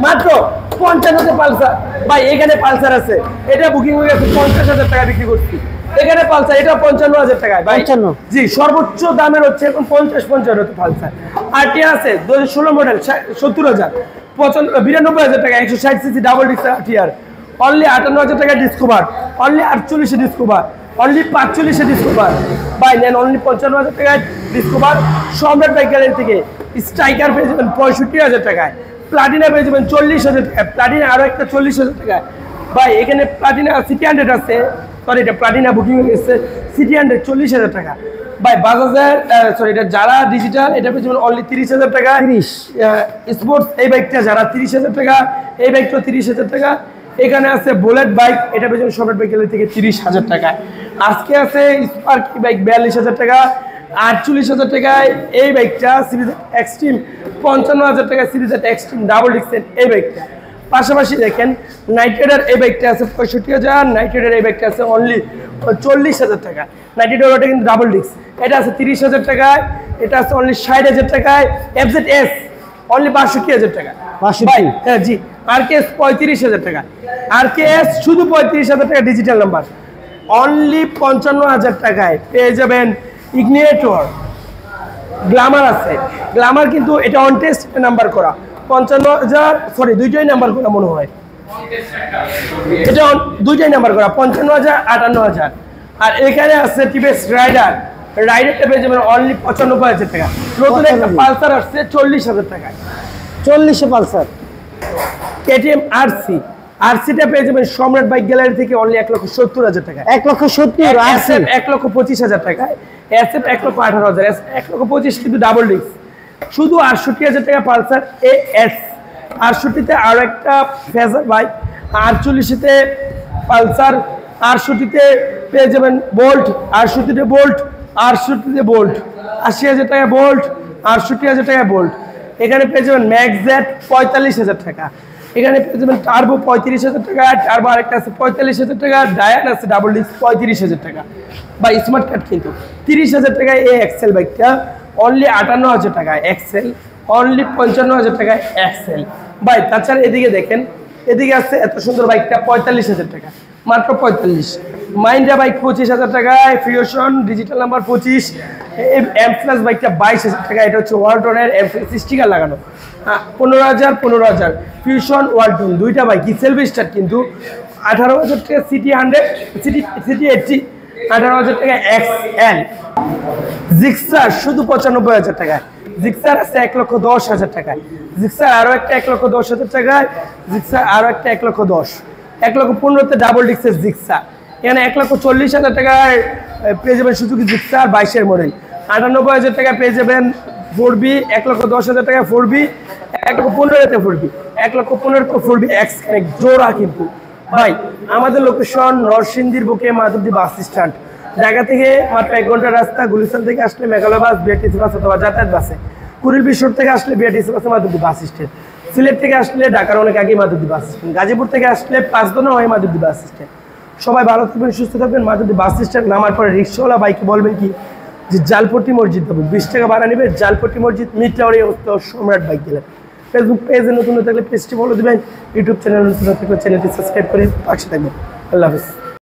মাত্র 55 পালসার ভাই। এখানে পালসার আছে, এটা বুকিং হয়ে গেছে 50,000 টাকা বিক্রি করছি। এখানে পালসার এটা 55,000 টাকায় ভাই। জি, সর্বোচ্চ দামের হচ্ছে এখন 50-55 পালসার। আর টি আছে 2016 মডেল 70,000, 92,000 টাকা 160 CC double disc TR, only 58,000 টাকা Discover, only 48 Discover, only 45 Discover ভাই নেন, অনলি 55,000 টাকায় ডিসকভার। সম্রাট বাইক গ্যালারি থেকে স্ট্রাইকার পেয়ে যাবেন 65,000 টাকায়, প্লাটিনা পেয়ে যাবেন 40,000 টাকায়, প্লাটিনা আরো একটা 40,000 টাকায় ভাই। এখানে প্লাটিনা সিটি 100 আছে, সরি এটা প্লাটিনা বুকিং হয়ে গেছে, সিটি 100 40,000 টাকা ভাই। বাজাজের সরি এটা যারা ডিজিটাল এটা পেয়ে যাবেন অনলি 30,000 টাকা। স্পোর্টস এই বাইকটা যারা 30,000 টাকা, এই বাইকটা 30,000 টাকা। এখানে আছে বুলেট বাইক, এটা পেয়ে যাবেন সম্রাট বাইক গ্যালারি থেকে 30,000 টাকায়। আজকে আছে স্পার্কি বাইক 42,000 টাকা, 48,000 টাকায় এই বাইকটা সিরিজ এক্সট্রিম, 55,000 টাকা সিরিজ এক্সট্রিম ডাবল ডিস্কের এই বাইকটা। পাশাপাশি দেখেন নাইট রাইডার এই বাইকটা আছে 65,000, নাইট রাইডার এই বাইকটা আছে অনলি 40,000 টাকা। নাইট রাইডারটা কিন্তু ডাবল ডিস্ক, এটা আছে 30,000 টাকায়, এটা আছে অনলি 60,000 টাকায়। এফজেড-এস অনলি 62,000 টাকা ভাই। হ্যাঁ জি, আরকেএস 35,000 টাকা, আরকেএস শুধু 35,000 টাকা ডিজিটাল নাম্বার, অনলি 55,000 টাকায় পেয়ে যাবেন ইগনিটর। গ্ল্যামার আছে, গ্ল্যামার কিন্তু এটা অন টেস্ট নাম্বার করা 55,000, সরি দুইটাই নাম্বার করা মনে হয়, এটা দুইটাই নাম্বার করা 55,000 58,000। আর এখানে আছে টিভিএস রাইডার, রাইডারটা পেয়ে যাবেন অনলি 95,000 টাকা। নতুন একটা পালসার আসছে 40,000 টাকায়, 40 পালসার। কেটিএম আরসি, আরসিটা পেয়ে যাবেন সম্রাট বাইক গ্যালারি থেকে অনলি 1,70,000 টাকা, 1,70,000। এসএফ 1,25,000 টাকায়, এসএফ 1,18,000, 1,25,000 কিন্তু ডাবল ডিস্ক, শুধু 68,000 টাকা পালসার এএস। 68তে আরো একটা ফেজার বাইক, 48তে পালসার, 68তে পেয়ে যাবেন বোল্ট, 68তে বোল্ট, 68তে বোল্ট, 80,000 টাকা বোল্ট, 68,000 টাকা বোল্ট। এখানে পেয়ে যাবেন ম্যাক্সজেট 45,000 টাকা, এখানে পেয়ে যাবেন টার্বো 35,000 টাকা, টার্বো আরেকটা আছে 45,000 টাকা, ডায়ান আছে ডাবল ডিস্ক 35,000 টাকা বা স্মার্ট কার্ড কিন্তু 30,000 টাকায় এই এক্সেল বাইকটা, অনলি 58,000 টাকায় এক্সেল, অনলি 55,000 টাকায় এক্সেল ভাই। তাছাড়া এদিকে দেখেন, এদিকে আছে এত সুন্দর বাইকটা 45,000 টাকা, মাত্র 45। মাইন্ডা বাইক 25,000 টাকায়, Fusion digital number 25, M plus বাইকটা 22,000 টাকা, এটা হচ্ছে ওয়ালটনের স্টিকার লাগানো, 15,000 ফিউশন ওয়ালটন দুইটা বাইক সেলফ স্টার্ট কিন্তু 18,000 টাকা। সিটি 100, সিটি 80 18,000 টাকা এক্সএল। জিক্সার শুধু 95,000 টাকায়, জিক্সার আছে 1,10,000 টাকায়, জিক্সার আরো একটা 1,10,000 টাকায়, জিক্সার আরো একটা 1,10,000, 1,15,000 ডাবল ডিস্কের জিক্সার। এখানে 1,40,000 টাকায় পেয়ে যাবেন সুজুকি জিক্সার 22-এর মডেল, 98,000 টাকা পেয়ে যাবেন 4B, 1,10,000 টাকা 4B, 1,15,000 4B, 1,15,000 4B x connect জোড়া কিন্তু ভাই। আমাদের লোকেশন নরসিংদীর বুকে মাধবদী বাস স্ট্যান্ড, ঢাকা থেকে মাত্র 1 ঘন্টার রাস্তা। গুলিস্তান থেকে আসলে মেঘালয় বাস, বিআরটিসি বাস অথবা যাতায়াত বাসে, কুড়িল বিশ্বর থেকে আসলে বিআরটিসি বাসে মাধবদী বাস স্ট্যান্ড, সিলেট থেকে আসলে ঢাকার অনেক আগে মাধবদী বাস স্ট্যান্ড, গাজীপুর থেকে আসলে 5 দোনা হয় মাধবদী বাস স্ট্যান্ড। সবাই ভালো থাকবেন, সুস্থ থাকবেন। মাধবদী বাস স্ট্যান্ড নামার পরে রিক্সাওয়ালা বাইকে বলবেন কি যে জালপট্টি মসজিদ হবে, 20 টাকা ভাড়া নেবে, জালপট্টি মসজিদ মিড টাওয়ারে সম্রাট বাইক গ্যালারি। ফেসবুক পেজে নতুন থাকলে পেজটি ফলো দেবেন, ইউটিউব চ্যানেল নতুন থাকলে চ্যানেলটি সাবস্ক্রাইব করে পাশে থাকবেন। আল্লাহ হাফেজ।